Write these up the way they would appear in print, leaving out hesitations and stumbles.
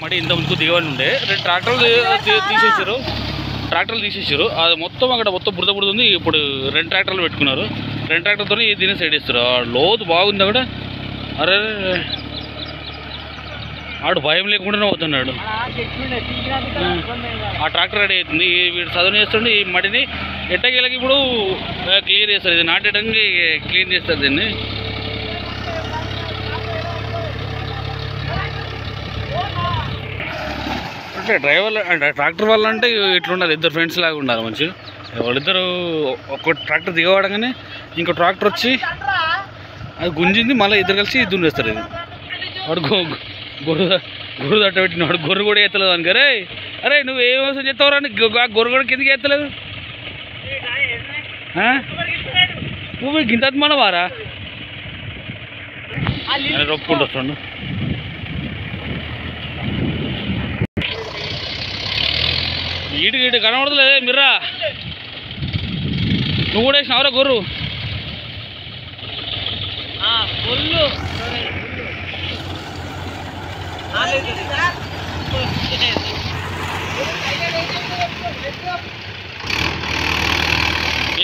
మడి ఇంత ముందుకు దిగబడి ఉండే 2 ట్రాక్టర్లు తీసేసారు అది మొత్తం అక్కడ మొత్తం బురద ఉంది. ఇప్పుడు 2 ట్రాక్టర్లు పెట్టుకున్నారు. 2 ట్రాక్టర్తో దీన్ని సైడ్ ఇస్తారు. లోతు బాగుంది అక్కడ. అరే ఆడు భయం లేకుండానే పోతున్నాడు. ఆ ట్రాక్టర్ రెడీ అవుతుంది. వీడు చదువు చేస్తుండే ఈ మడిని ఎట్టకేళ్ళకి ఇప్పుడు క్లియర్ చేస్తారు. ఇది నాటేయడానికి క్లీన్ చేస్తారు దీన్ని. అంటే డ్రైవర్ అంటే ట్రాక్టర్ వల్ల అంటే ఇట్లుండాలి. 2 ఫ్రెండ్స్ లాగా ఉండాలి మంచిగా. వాళ్ళిద్దరు ఒక ట్రాక్టర్ దిగబడగానే ఇంకో ట్రాక్టర్ వచ్చి అది గుంజింది. మళ్ళీ ఇద్దరు కలిసి దున్నేస్తారు. ఇది వాడు గొర్రె తట్ట పెట్టిన వాడు గొర్రె కూడా ఎత్తలేదు అనుక. అరే నువ్వు ఏ వ్యవసాయం చేస్తావు రా? గొర్రె కూడా కిందకి ఎత్తలేదు. నువ్వు గింత మనవారా రొప్పుకుంటూ వస్తుండు. ఇటు కనబడతలే మిర్రా. నువ్వు కూడా వేసినావురా గొర్రు?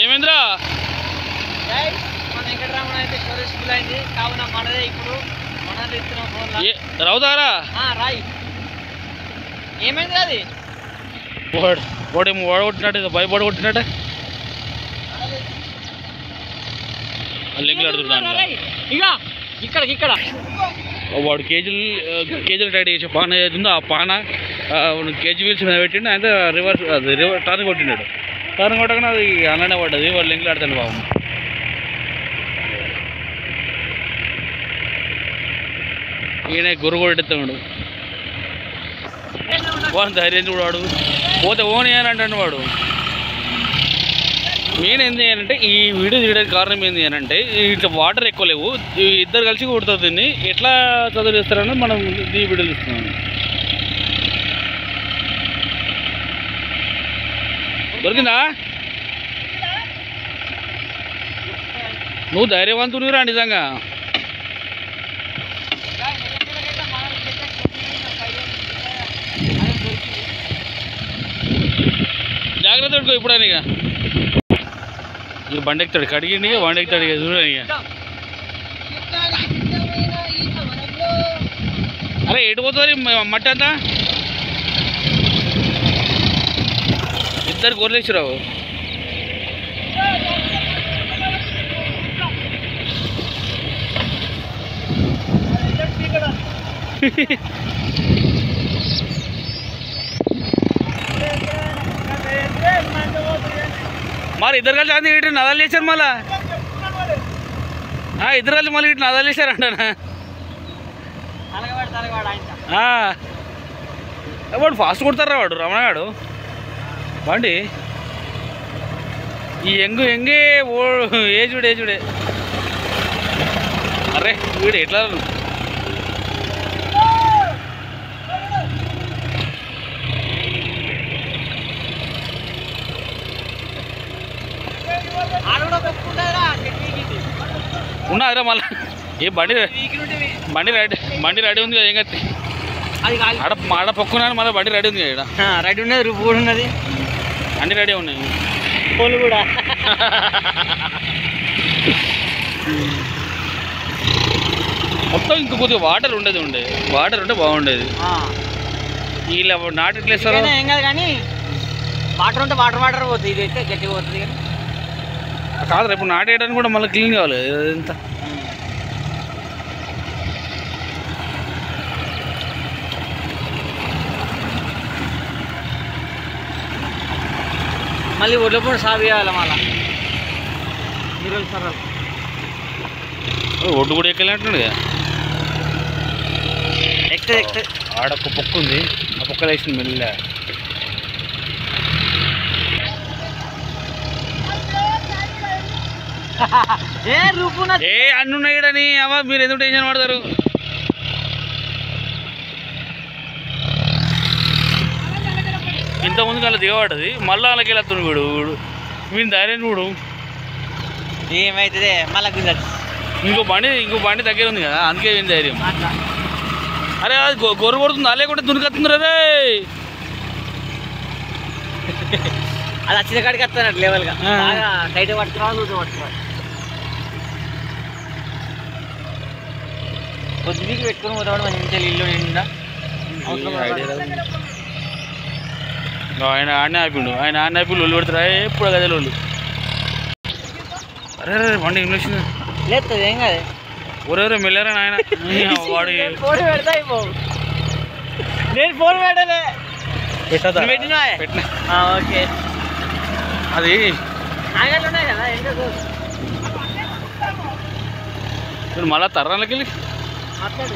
ఏమేంద్రా రావుతారా? ఏమైంది అది? వాడేమో వాడగొట్టినట్టు భయపడగొట్టినట్టే లెగ్గులు అడుగుతున్నాను. ఇక్కడ వాడు కేజీలు టైట్ చేసే పాన ఏదైతుందో ఆ పాన కేజీ వీల్స్ మీద పెట్టిండు. అయితే రివర్స్ టర్న్ కొట్టినాడు. టర్న్ కొట్టగానే అది అలానే పడ్డది. వాడు లెగ్గులు ఆడతాడు బాబు. ఈయన గొర్రె కొట్టేస్తాడు. వాడు ధైర్యం చూడాడు. పోతే ఓన్ అని అంటాడు వాడు. మెయిన్ ఏంటి అంటే ఈ వీడియో తీయడానికి కారణం ఏంటి అని అంటే ఇట్లా వాటర్ ఎక్కువ లేవు. ఇద్దరు కలిసి కొడుతుంది. దీన్ని ఎట్లా చదువు చేస్తారని మనం ఈ వీడియోలు ఇస్తున్నాం. దొరికిందా? నువ్వు ధైర్యవంతునిరా నిజంగా. జాగ్రత్త పెట్టుకో ఇప్పుడు అని. ఇక బండి ఎక్కుతాడు కడిగిండి. బండి ఎక్కుతాడు ఇక చూడండి. ఇక అరే ఎటు పోతుంది మట్టి అంతా? ఇద్దరు గొర్రెలేసిరావు. మరి ఇద్దరు కలిసి అంది ఇటు నదాలు చేశారు. మళ్ళా ఇద్దరు కలిసి మళ్ళీ ఇటు నదాలు చేశారంటనా? వాడు ఫాస్ట్ కొడతారా వాడు రమణగాడు బండి. ఈ ఎంగే ఏజుడే. అరే వీడు ఎట్లా ఉన్నారా మళ్ళా? ఏ బండి రెడీ ఉంది కదా. ఏం కత్తి ఆడ పొక్కున్నాను. మళ్ళీ బండి రెడీ ఉంది కదా. రెడీ ఉన్నది, రూపు కూడా ఉన్నది, అన్నీ రెడీ ఉన్నాయి. పోలు కూడా మొత్తం ఇంక కొద్దిగా వాటర్ ఉంటే బాగుండేది. వీళ్ళ నాటు ఎట్లా వేస్తారో ఏం కాదు కానీ వాటర్ ఉంటే వాటర్ పోతుంది. ఇది అయితే గట్టిగా పోతుంది కానీ కాదు. ఇప్పుడు నాటేయడానికి కూడా మళ్ళీ క్లీన్ కావాలి ఎంత. మళ్ళీ ఒడ్ల పూట సాగు చేయాలి. మళ్ళీ ఈరోజు సర్రాలు ఒడ్డు కూడా ఎక్కలేంటున్నాడు కదా. ఎక్కుతుంది. ఆడొక్క పొక్క ఉంది. ఆ పొక్కలు వేసింది మెల్ల. అన్ని ఉన్నాయిడని అవ్వ మీరు ఎందుకు టెన్షన్ పడతారు? ఇంతకుముందు అలా దిగబడ్డది. మళ్ళీ అలాగే వెళ్తాను వీడు. వీని ధైర్యం చూడు. ఏమైతుంది మళ్ళీ ఇంకో బండి దగ్గర ఉంది కదా, అందుకే వీని ధైర్యం. అరే అది గొర్రె కొడుతుంది లేకుంటే దునికత్తుంది రే. అది వచ్చిన కాడికి వస్తానట్టు లెవెల్గా బాగా టైట్ పట్టుకురావాలి దూరం పట్టుకురావాలి. కొద్దిగా పెట్టుకుని పోతాడు మంచిగా ఇల్లు నిండా ఆయన ఆడనే ఆపిండు. ఆయన ఆడనే ఆపి ఒళ్ళు పెడతారా ఎప్పుడు గదే వాళ్ళు. అరే అరే బండి ఇంగ్లీష్ లేదు ఏం కాదు. ఊరెవరో మెల్లారా ఆయన వాడి ఫోన్ పెడతా నేను ఫోన్ పెట్టలే పెట్టదా పెట్టినా పెట్టిన ఓకే. అది ఆగట్లు ఉన్నాయి కదా ఎందుకు మీరు మళ్ళా తర్రాలకి వెళ్ళి మాట్లాడు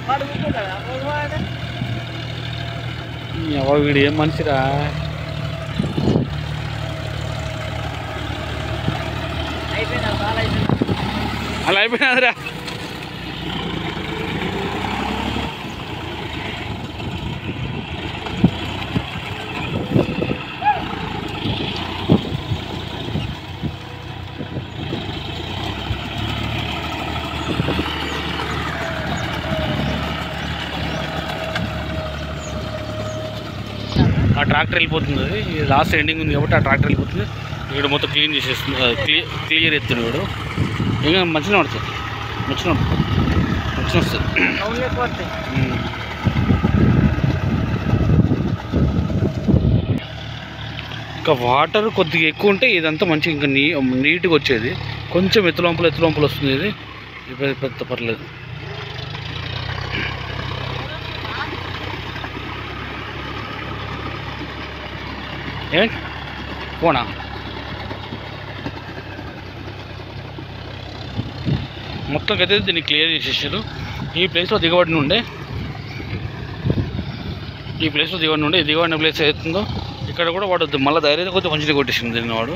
వాడు కూర్చుంటాడా ఫోన్ వాడు వీడు ఏం మనిషిరా. అయిపోయిందా చాలా అయిపోయింది అలా అయిపోయినదిరా. ఆ ట్రాక్టర్ వెళ్ళిపోతుంది. అది లాస్ట్ ఎండింగ్ ఉంది కాబట్టి ఆ ట్రాక్టర్ వెళ్ళిపోతుంది. ఇక్కడ మొత్తం క్లీన్ చేసేస్తుంది. క్లియర్ ఎత్తుంది వీడు. ఇంకా మంచిగా పడుతుంది. మంచిగా వస్తుంది. ఇంకా వాటర్ కొద్దిగా ఎక్కువ ఉంటే ఇదంతా మంచిగా ఇంకా నీట్గా వచ్చేది. కొంచెం ఎత్తులోంపలు వస్తుంది. ఇది పెద్ద పర్లేదు. ఏ పోనా మొత్తం అయితే దీన్ని క్లియర్ చేసేసారు. ఈ ప్లేస్లో దిగబడిన ఉండే దిగబడిన ప్లేస్ అవుతుందో ఇక్కడ కూడా వాడు మళ్ళీ ధైర్యంగా కొద్దిగా కొంచెం కొట్టేసింది దీన్ని వాడు.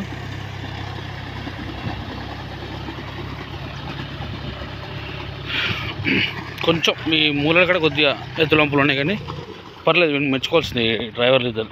కొంచెం మీ మూలల కూడా కొద్దిగా ఎత్తులంపులు ఉన్నాయి కానీ పర్లేదు. మెచ్చుకోవాల్సింది డ్రైవర్లు ఇద్దరు.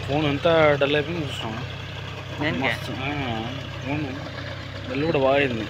ఫోన్ ఎంత డల్ అయిపోయింది చూసినాము. ఫోన్ డల్ కూడా బాగా అయింది.